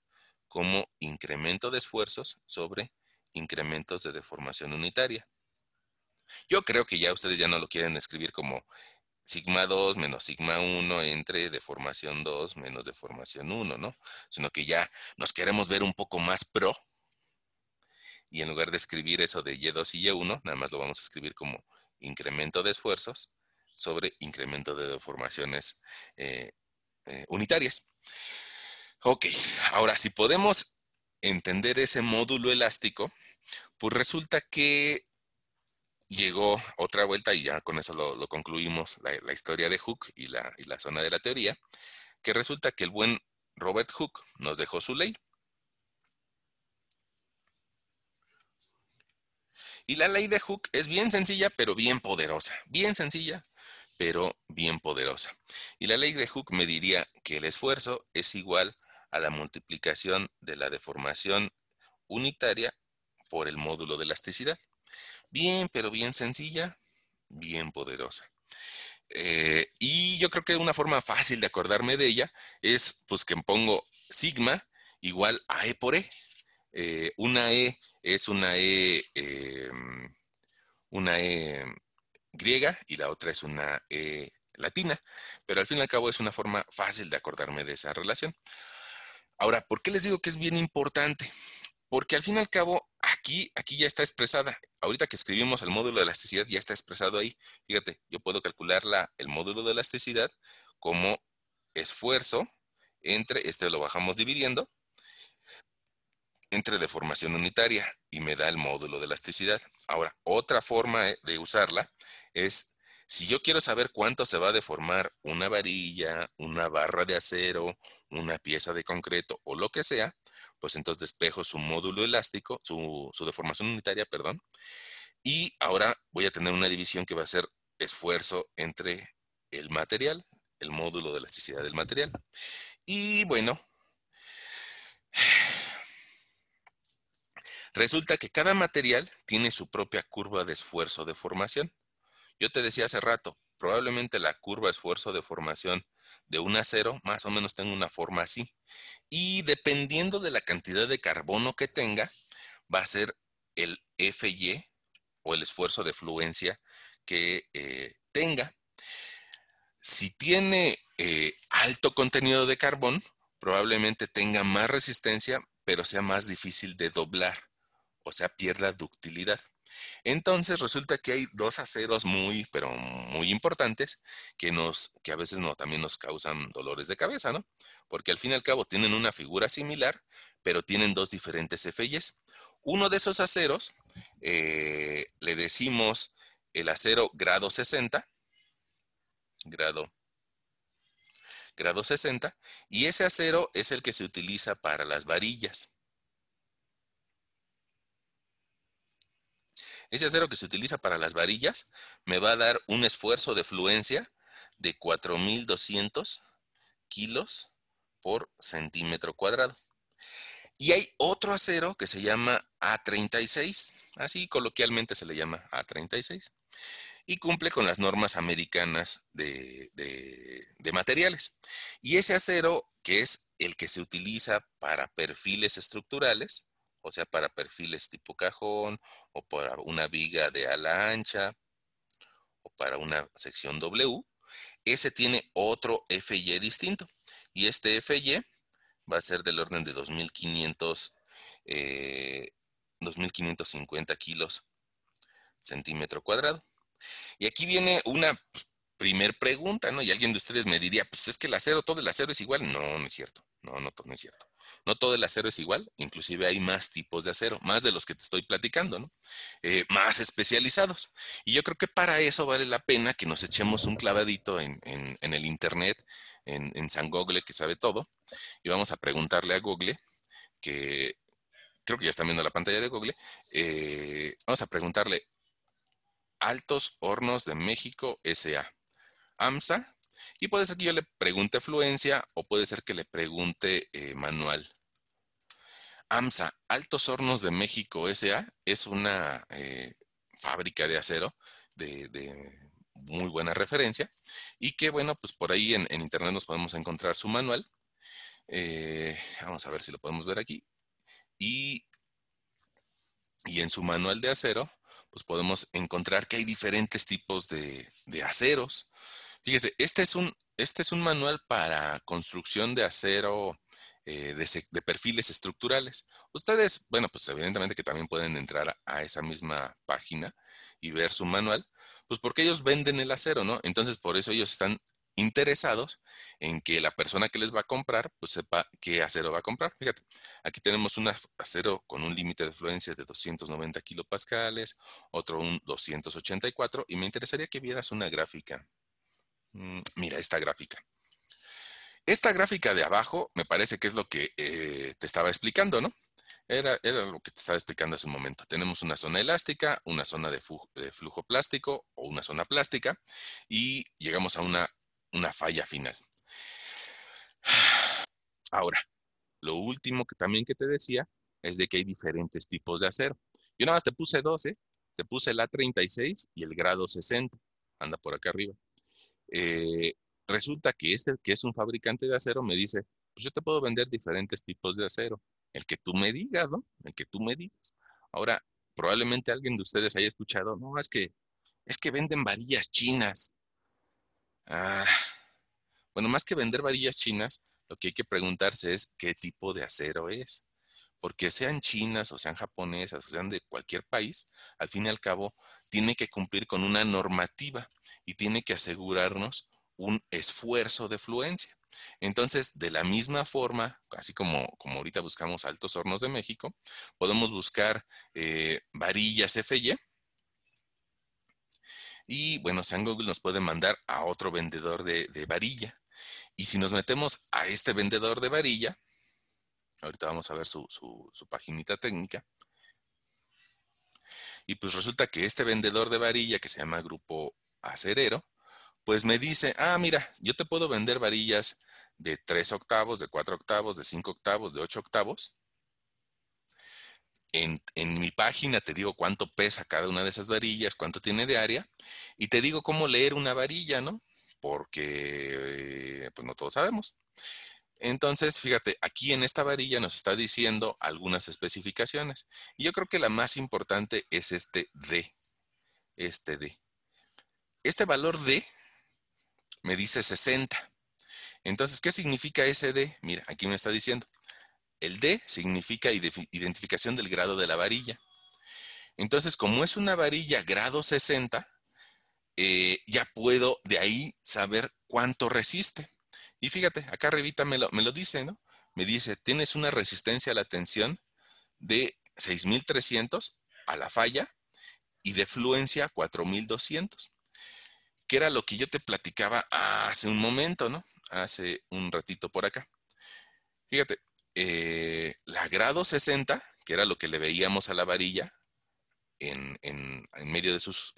como incremento de esfuerzos sobre incrementos de deformación unitaria. Yo creo que ya ustedes ya no lo quieren escribir como sigma 2 menos sigma 1 entre deformación 2 menos deformación 1, ¿no? Sino que ya nos queremos ver un poco más pro y en lugar de escribir eso de Y2 y Y1, nada más lo vamos a escribir como incremento de esfuerzos sobre incremento de deformaciones unitarias. Ok, ahora si podemos entender ese módulo elástico, pues resulta que llegó otra vuelta y ya con eso lo concluimos la historia de Hooke y la zona de la teoría, que resulta que el buen Robert Hooke nos dejó su ley. Y la ley de Hooke es bien sencilla, pero bien poderosa. Bien sencilla, pero bien poderosa. Y la ley de Hooke me diría que el esfuerzo es igual a la multiplicación de la deformación unitaria por el módulo de elasticidad. Bien, pero bien sencilla. bien poderosa. Y yo creo que una forma fácil de acordarme de ella es pues que pongo sigma igual a E por E. Una E es una E griega y la otra es una E latina, pero al fin y al cabo es una forma fácil de acordarme de esa relación. Ahora, ¿por qué les digo que es bien importante? Porque al fin y al cabo, aquí ya está expresada. Ahorita que escribimos el módulo de elasticidad, ya está expresado ahí. Fíjate, yo puedo calcular el módulo de elasticidad como esfuerzo entre, lo bajamos dividiendo, entre deformación unitaria y me da el módulo de elasticidad. Ahora, otra forma de usarla es, si yo quiero saber cuánto se va a deformar una varilla, una barra de acero, una pieza de concreto o lo que sea, pues entonces despejo su módulo elástico, su deformación unitaria, perdón, y ahora voy a tener una división que va a ser esfuerzo entre el material, el módulo de elasticidad del material. Y bueno, resulta que cada material tiene su propia curva de esfuerzo de formación. Yo te decía hace rato, probablemente la curva de esfuerzo de formación de un acero más o menos tenga una forma así. Y dependiendo de la cantidad de carbono que tenga, va a ser el FY o el esfuerzo de fluencia que tenga. Si tiene alto contenido de carbón, probablemente tenga más resistencia, pero sea más difícil de doblar, o sea, pierda ductilidad. Entonces resulta que hay dos aceros pero muy importantes que a veces no, también nos causan dolores de cabeza, ¿no? Porque al fin y al cabo tienen una figura similar, pero tienen dos diferentes FYs. Uno de esos aceros le decimos el acero grado 60, grado, grado 60, y ese acero es el que se utiliza para las varillas. Ese acero que se utiliza para las varillas me va a dar un esfuerzo de fluencia de 4,200 kilos por centímetro cuadrado. Y hay otro acero que se llama A36, así coloquialmente se le llama A36, y cumple con las normas americanas de materiales. Y ese acero, que es el que se utiliza para perfiles estructurales, o sea, para perfiles tipo cajón, o para una viga de ala ancha, o para una sección W, ese tiene otro FY distinto. Y este FY va a ser del orden de 2,550 kilos centímetro cuadrado. Y aquí viene una primer pregunta, ¿no? Y alguien de ustedes me diría, pues es que el acero, todo el acero es igual. No, no es cierto. No es cierto. No todo el acero es igual. Inclusive hay más tipos de acero, más de los que te estoy platicando, ¿no? Más especializados. Y yo creo que para eso vale la pena que nos echemos un clavadito en el internet, en San Google, que sabe todo. Y vamos a preguntarle a Google, que creo que ya están viendo la pantalla de Google. Vamos a preguntarle, Altos Hornos de México S.A. AMSA, y puede ser que yo le pregunte fluencia o puede ser que le pregunte manual. AMSA, Altos Hornos de México S.A. es una fábrica de acero de muy buena referencia y que bueno, pues por ahí en internet nos podemos encontrar su manual. Vamos a ver si lo podemos ver aquí. Y en su manual de acero, pues podemos encontrar que hay diferentes tipos de aceros. Fíjese, este es un manual para construcción de acero de perfiles estructurales. Ustedes, bueno, pues evidentemente que también pueden entrar a esa misma página y ver su manual, pues porque ellos venden el acero, ¿no? Entonces, por eso ellos están interesados en que la persona que les va a comprar, pues sepa qué acero va a comprar. Fíjate, aquí tenemos un acero con un límite de fluencia de 290 kilopascales, otro un 284, y me interesaría que vieras una gráfica. Mira esta gráfica. Esta gráfica de abajo me parece que es lo que te estaba explicando, ¿no? Era lo que te estaba explicando hace un momento. Tenemos una zona elástica, una zona de flujo plástico o una zona plástica y llegamos a una falla final. Ahora, lo último que también que te decía es de que hay diferentes tipos de acero. Yo nada más te puse 12 te puse el A36 y el grado 60. Anda por acá arriba. Eh, Resulta que este, que es un fabricante de acero, me dice, pues yo te puedo vender diferentes tipos de acero. El que tú me digas, ¿no? El que tú me digas. Ahora, probablemente alguien de ustedes haya escuchado, no, es que venden varillas chinas. Ah, bueno, más que vender varillas chinas, lo que hay que preguntarse es qué tipo de acero es. Porque sean chinas o sean japonesas o sean de cualquier país, al fin y al cabo, tiene que cumplir con una normativa y tiene que asegurarnos un esfuerzo de fluencia. Entonces, de la misma forma, así como ahorita buscamos Altos Hornos de México, podemos buscar varillas FY y, bueno, San Google nos puede mandar a otro vendedor de varilla. Y si nos metemos a este vendedor de varilla, ahorita vamos a ver su paginita técnica, y pues resulta que este vendedor de varilla que se llama Grupo Acerero, pues me dice, mira, yo te puedo vender varillas de 3 octavos, de 4 octavos, de 5 octavos, de 8 octavos. En mi página te digo cuánto pesa cada una de esas varillas, cuánto tiene de área, y te digo cómo leer una varilla, ¿no? Porque pues no todos sabemos. Entonces, fíjate, aquí en esta varilla nos está diciendo algunas especificaciones. Y yo creo que la más importante es este D. Este D. Este valor D me dice 60. Entonces, ¿qué significa ese D? Mira, aquí me está diciendo. El D significa identificación del grado de la varilla. Entonces, como es una varilla grado 60, ya puedo de ahí saber cuánto resiste. Y fíjate, acá arribita me lo dice, ¿no? Me dice, tienes una resistencia a la tensión de 6300 a la falla y de fluencia 4200, que era lo que yo te platicaba hace un momento, ¿no? Hace un ratito por acá. Fíjate, la grado 60, que era lo que le veíamos a la varilla en medio de sus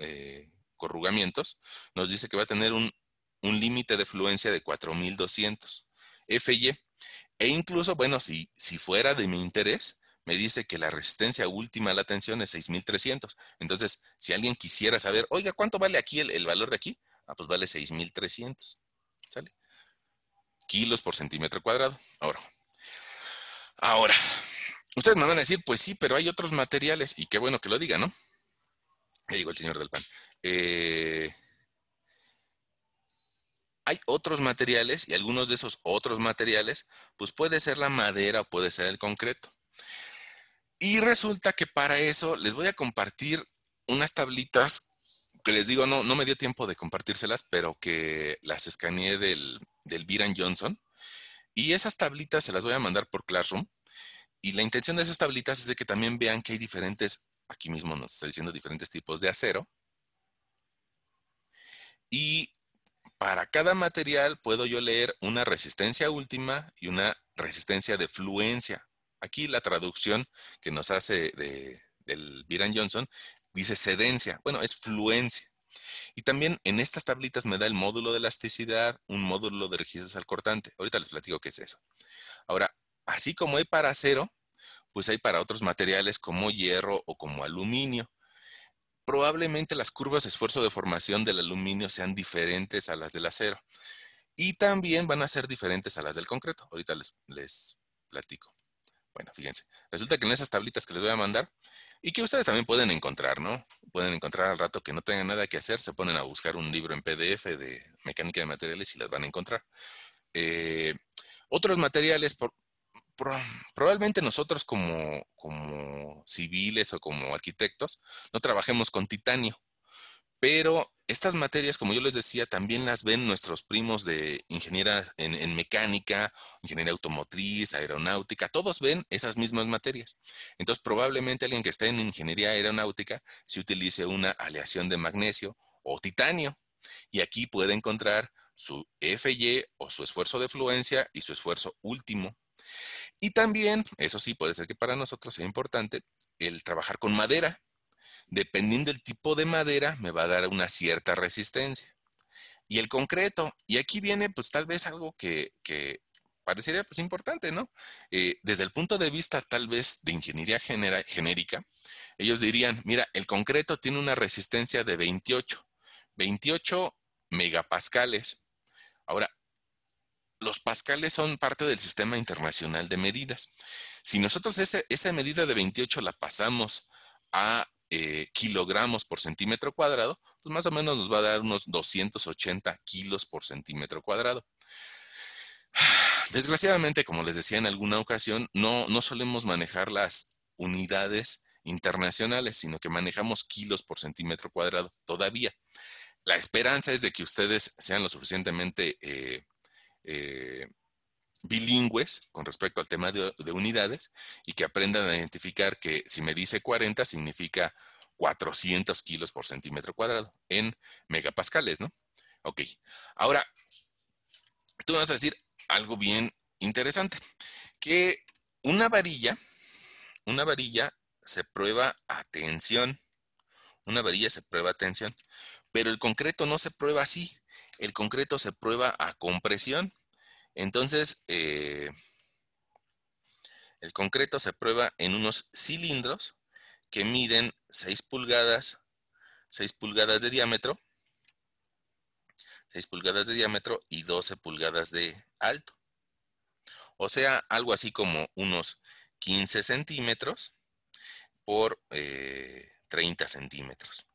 corrugamientos, nos dice que va a tener un límite de fluencia de 4200 FY. E incluso, bueno, si fuera de mi interés, me dice que la resistencia última a la tensión es 6300. Entonces, si alguien quisiera saber, oiga, ¿cuánto vale aquí el valor de aquí? Pues vale 6300. ¿Sale? Kilos por centímetro cuadrado. Ahora, ustedes me van a decir, pues sí, pero hay otros materiales. Y qué bueno que lo diga, ¿no? Ya llegó el señor del pan. Hay otros materiales y algunos de esos otros materiales, pues puede ser la madera o puede ser el concreto. Y resulta que para eso les voy a compartir unas tablitas que les digo, no me dio tiempo de compartírselas, pero que las escaneé del Viran Johnson. Y esas tablitas se las voy a mandar por Classroom. Y la intención de esas tablitas es de que también vean que hay diferentes, aquí mismo nos está diciendo diferentes tipos de acero. Y para cada material puedo yo leer una resistencia última y una resistencia de fluencia. Aquí la traducción que nos hace del Viran Johnson dice sedencia. Bueno, es fluencia. Y también en estas tablitas me da el módulo de elasticidad, un módulo de resistencia al cortante. Ahorita les platico qué es eso. Ahora, así como hay para acero, pues hay para otros materiales como hierro o como aluminio. Probablemente las curvas de esfuerzo de formación del aluminio sean diferentes a las del acero. Y también van a ser diferentes a las del concreto. Ahorita les platico. Bueno, fíjense. Resulta que en esas tablitas que les voy a mandar, y que ustedes también pueden encontrar, ¿no? Pueden encontrar al rato que no tengan nada que hacer, se ponen a buscar un libro en PDF de mecánica de materiales y las van a encontrar. Eh, Otros materiales, pro- probablemente nosotros como civiles o como arquitectos, no trabajemos con titanio. Pero estas materias, como yo les decía, también las ven nuestros primos de ingeniería en mecánica, ingeniería automotriz, aeronáutica, todos ven esas mismas materias. Entonces, probablemente alguien que esté en ingeniería aeronáutica se utilice una aleación de magnesio o titanio. Y aquí puede encontrar su FY o su esfuerzo de fluencia y su esfuerzo último. Y también, eso sí, puede ser que para nosotros sea importante el trabajar con madera. Dependiendo del tipo de madera, me va a dar una cierta resistencia. Y el concreto, y aquí viene pues tal vez algo que parecería pues importante, ¿no? Desde el punto de vista tal vez de ingeniería genérica, ellos dirían, mira, el concreto tiene una resistencia de 28 megapascales. Ahora, los pascales son parte del sistema internacional de medidas. Si nosotros esa medida de 28 la pasamos a kilogramos por centímetro cuadrado, pues más o menos nos va a dar unos 280 kilos por centímetro cuadrado. Desgraciadamente, como les decía en alguna ocasión, no solemos manejar las unidades internacionales, sino que manejamos kilos por centímetro cuadrado todavía. La esperanza es de que ustedes sean lo suficientemente bilingües con respecto al tema de unidades y que aprendan a identificar que si me dice 40 significa 400 kilos por centímetro cuadrado en megapascales, ¿no? Ok, ahora tú vas a decir algo bien interesante, que una varilla se prueba a tensión, una varilla se prueba a tensión, pero el concreto no se prueba así, el concreto se prueba a compresión. Entonces, el concreto se prueba en unos cilindros que miden 6 pulgadas, 6 pulgadas de diámetro, 6 pulgadas de diámetro y 12 pulgadas de alto. O sea, algo así como unos 15 centímetros por 30 centímetros.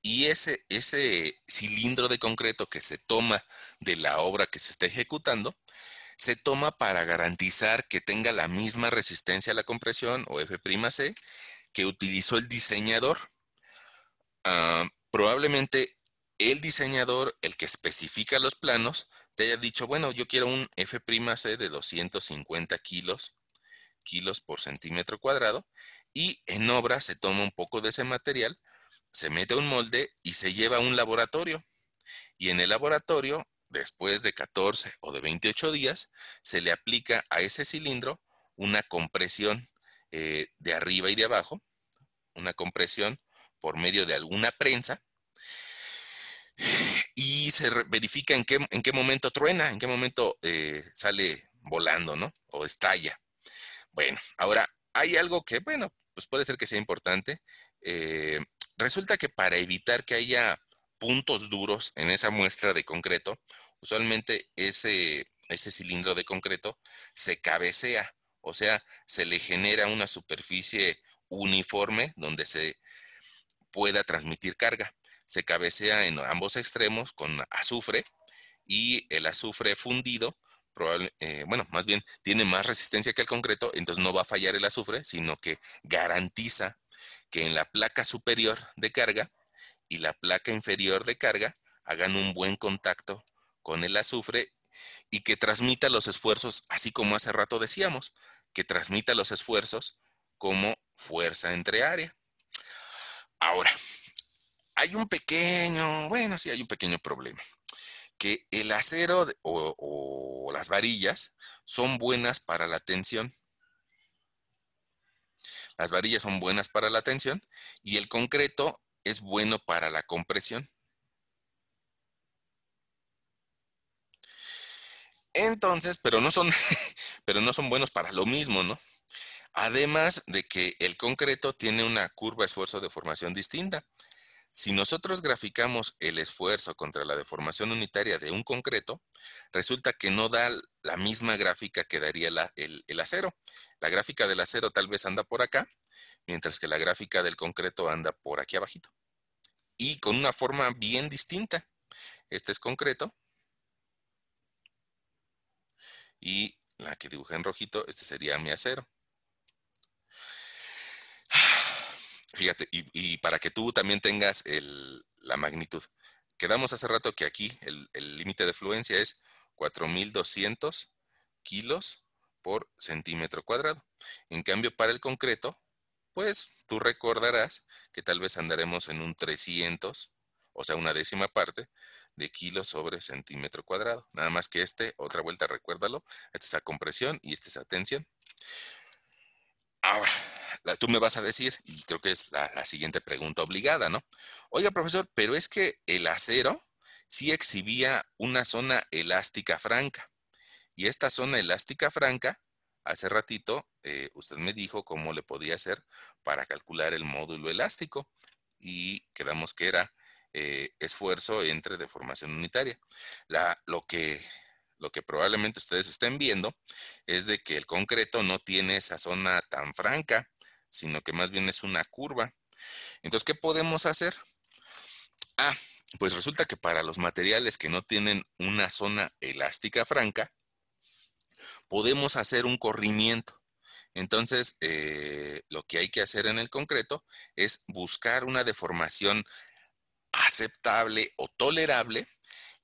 Y ese cilindro de concreto que se toma de la obra que se está ejecutando, se toma para garantizar que tenga la misma resistencia a la compresión o F'C que utilizó el diseñador. Probablemente el diseñador, el que especifica los planos, te haya dicho, bueno, yo quiero un F'C de 250 kilos por centímetro cuadrado, y en obra se toma un poco de ese material, se mete a un molde y se lleva a un laboratorio. Y en el laboratorio, después de 14 o de 28 días, se le aplica a ese cilindro una compresión de arriba y de abajo, una compresión por medio de alguna prensa, y se verifica en qué momento truena, en qué momento sale volando, ¿no? O estalla. Bueno, ahora hay algo que, bueno, pues puede ser que sea importante. Eh, Resulta que para evitar que haya puntos duros en esa muestra de concreto, usualmente ese cilindro de concreto se cabecea, o sea, se le genera una superficie uniforme donde se pueda transmitir carga. Se cabecea en ambos extremos con azufre, y el azufre fundido, bueno, más bien tiene más resistencia que el concreto, entonces no va a fallar el azufre, sino que garantiza que en la placa superior de carga y la placa inferior de carga hagan un buen contacto con el azufre y que transmita los esfuerzos, así como hace rato decíamos, que transmita los esfuerzos como fuerza entre área. Ahora, hay un pequeño problema, que el acero o las varillas son buenas para la tensión. Las varillas son buenas para la tensión y el concreto es bueno para la compresión. Entonces, pero no son buenos para lo mismo, ¿no? Además de que el concreto tiene una curva esfuerzo de formación distinta. Si nosotros graficamos el esfuerzo contra la deformación unitaria de un concreto, resulta que no da la misma gráfica que daría el acero. La gráfica del acero tal vez anda por acá, mientras que la gráfica del concreto anda por aquí abajito. Y con una forma bien distinta. Este es concreto y la que dibujé en rojito, este sería mi acero. Fíjate, y para que tú también tengas la magnitud. Quedamos hace rato que aquí el límite de fluencia es 4,200 kilos por centímetro cuadrado. En cambio, para el concreto, pues tú recordarás que tal vez andaremos en un 300, o sea, una décima parte de kilos sobre centímetro cuadrado. Nada más que otra vuelta, recuérdalo, esta es a compresión y esta es a tensión. Ahora, tú me vas a decir, y creo que es la siguiente pregunta obligada, ¿no? Oiga, profesor, pero es que el acero sí exhibía una zona elástica franca. Y esta zona elástica franca hace ratito usted me dijo cómo le podía hacer para calcular el módulo elástico y quedamos que era esfuerzo entre deformación unitaria. La, lo que, lo que probablemente ustedes estén viendo es de que el concreto no tiene esa zona tan franca, sino que más bien es una curva. Entonces, ¿qué podemos hacer? Ah, pues resulta que para los materiales que no tienen una zona elástica franca, podemos hacer un corrimiento. Entonces, lo que hay que hacer en el concreto es buscar una deformación aceptable o tolerable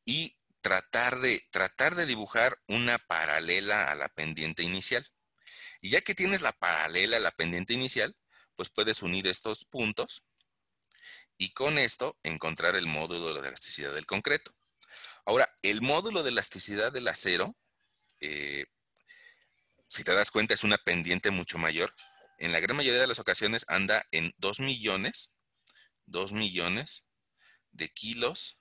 y tratar de dibujar una paralela a la pendiente inicial. Y ya que tienes la paralela a la pendiente inicial, pues puedes unir estos puntos y con esto encontrar el módulo de elasticidad del concreto. Ahora, el módulo de elasticidad del acero, eh, si te das cuenta, es una pendiente mucho mayor. En la gran mayoría de las ocasiones anda en 2 millones de kilos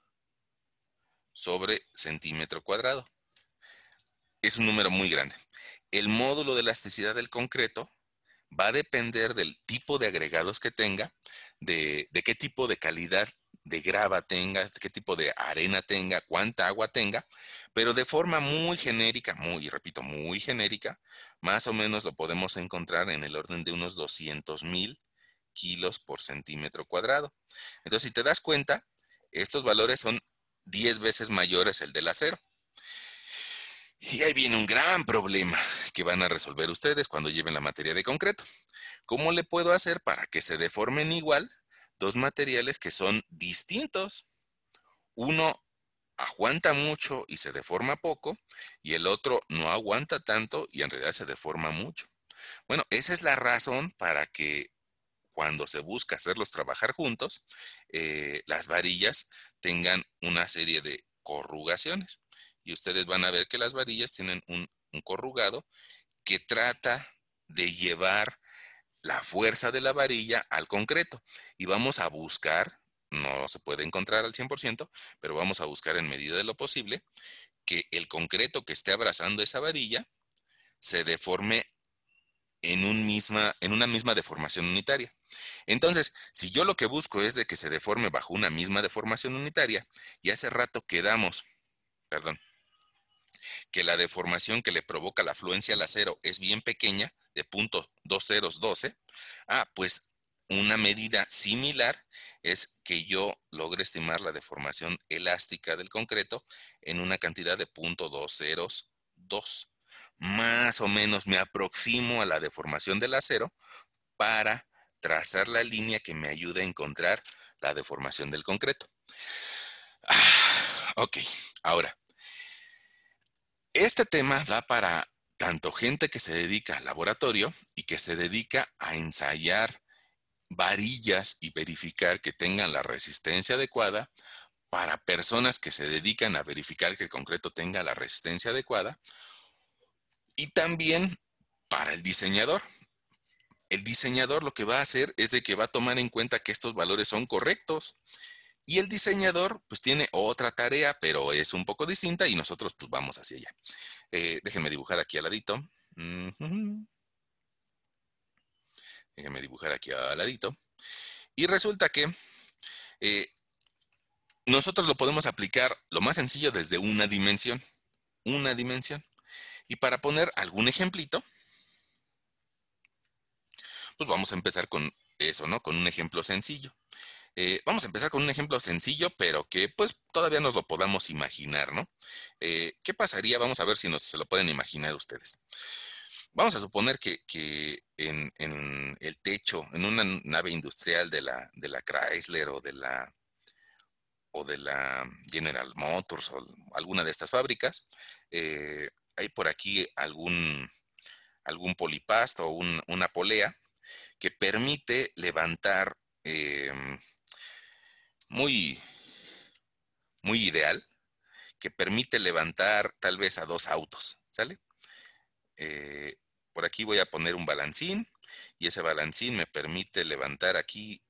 sobre centímetro cuadrado. Es un número muy grande. El módulo de elasticidad del concreto va a depender del tipo de agregados que tenga, de qué tipo de calidad de grava tenga, qué tipo de arena tenga, cuánta agua tenga, pero de forma muy genérica, repito, muy genérica, más o menos lo podemos encontrar en el orden de unos 200,000 kilos por centímetro cuadrado. Entonces, si te das cuenta, estos valores son 10 veces mayores el del acero. Y ahí viene un gran problema que van a resolver ustedes cuando lleven la materia de concreto. ¿Cómo le puedo hacer para que se deformen igual dos materiales que son distintos? Uno aguanta mucho y se deforma poco, y el otro no aguanta tanto y en realidad se deforma mucho. Bueno, esa es la razón para que cuando se busca hacerlos trabajar juntos, las varillas tengan una serie de corrugaciones. Y ustedes van a ver que las varillas tienen un corrugado que trata de llevar la fuerza de la varilla al concreto. Y vamos a buscar, no se puede encontrar al 100%, pero vamos a buscar en medida de lo posible que el concreto que esté abrazando esa varilla se deforme en una misma deformación unitaria. Entonces, si yo lo que busco es de que se deforme bajo una misma deformación unitaria, y hace rato quedamos, perdón, que la deformación que le provoca la afluencia al acero es bien pequeña, de 0.2012, pues una medida similar es que yo logre estimar la deformación elástica del concreto en una cantidad de 0.202. Más o menos me aproximo a la deformación del acero para trazar la línea que me ayude a encontrar la deformación del concreto. Ok, ahora, este tema da para tanto gente que se dedica al laboratorio y que se dedica a ensayar varillas y verificar que tengan la resistencia adecuada, para personas que se dedican a verificar que el concreto tenga la resistencia adecuada, y también para el diseñador. El diseñador lo que va a hacer es de que va a tomar en cuenta que estos valores son correctos. Y el diseñador pues tiene otra tarea, pero es un poco distinta y nosotros pues vamos hacia allá. Déjenme dibujar aquí al ladito. Déjenme dibujar aquí al ladito. Y resulta que eh, nosotros lo podemos aplicar lo más sencillo desde una dimensión. Una dimensión. Y para poner algún ejemplito, pues vamos a empezar con eso, ¿no? Con un ejemplo sencillo. Vamos a empezar con un ejemplo sencillo, pero que pues todavía nos lo podamos imaginar, ¿no? ¿Qué pasaría? Vamos a ver si se lo pueden imaginar ustedes. Vamos a suponer que en el techo, en una nave industrial de la Chrysler o de la General Motors o alguna de estas fábricas, hay por aquí algún polipasto o una polea que permite levantar muy, muy ideal, que permite levantar tal vez a dos autos, ¿sale? Eh, por aquí voy a poner un balancín y ese balancín me permite levantar aquí,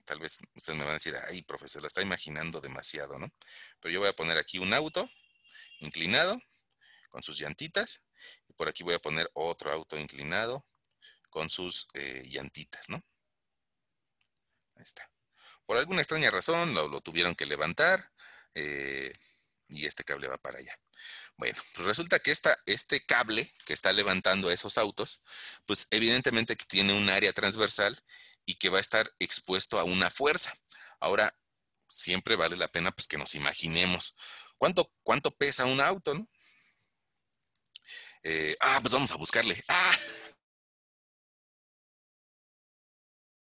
tal vez ustedes me van a decir, ay, profesor, la está imaginando demasiado, ¿no? Pero yo voy a poner aquí un auto inclinado con sus llantitas. Por aquí voy a poner otro auto inclinado con sus llantitas, ¿no? Ahí está. Por alguna extraña razón lo tuvieron que levantar eh, y este cable va para allá. Bueno, pues resulta que este cable que está levantando esos autos, pues evidentemente que tiene un área transversal y que va a estar expuesto a una fuerza. Ahora, siempre vale la pena pues que nos imaginemos cuánto pesa un auto, ¿no? Pues vamos a buscarle.